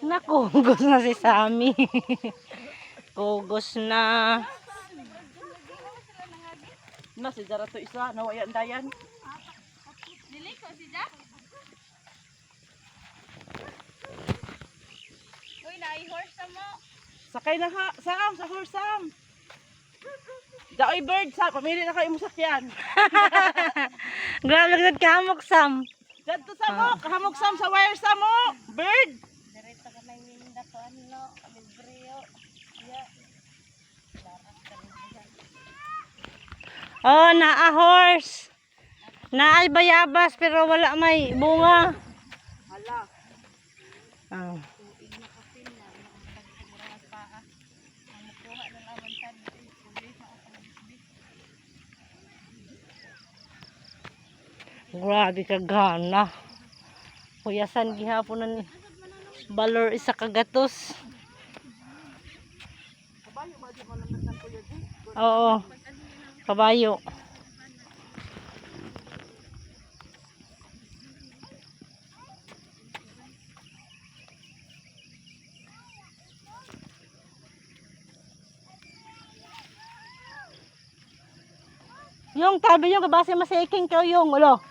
Naku, hugos na si Sammy. Hugos na. Na si Jara to isa, nawayan dayan. Dili ko si Jack. Uy, na-horse na mo. Sakay na ha, Sam, sa horse Sam. Daoy bird Sam, pamili na kayo mo sakyan. Grabe gud kamok Sam. Dito sa mo, kahamog Sam sa wire Sam mo. Bird. Diretso ka may minda to ano, libreo. Yeah. Oh, naa horse. Naay bayabas pero wala may bunga. Hala. Oh. Grabe ka gana. Kuyasan gihapon na ni balor isa kagatos. Kabayo ba di mo naman ko yun? Oo. Kabayo. Yung tabi yung kabase masiking kayo yung ulo.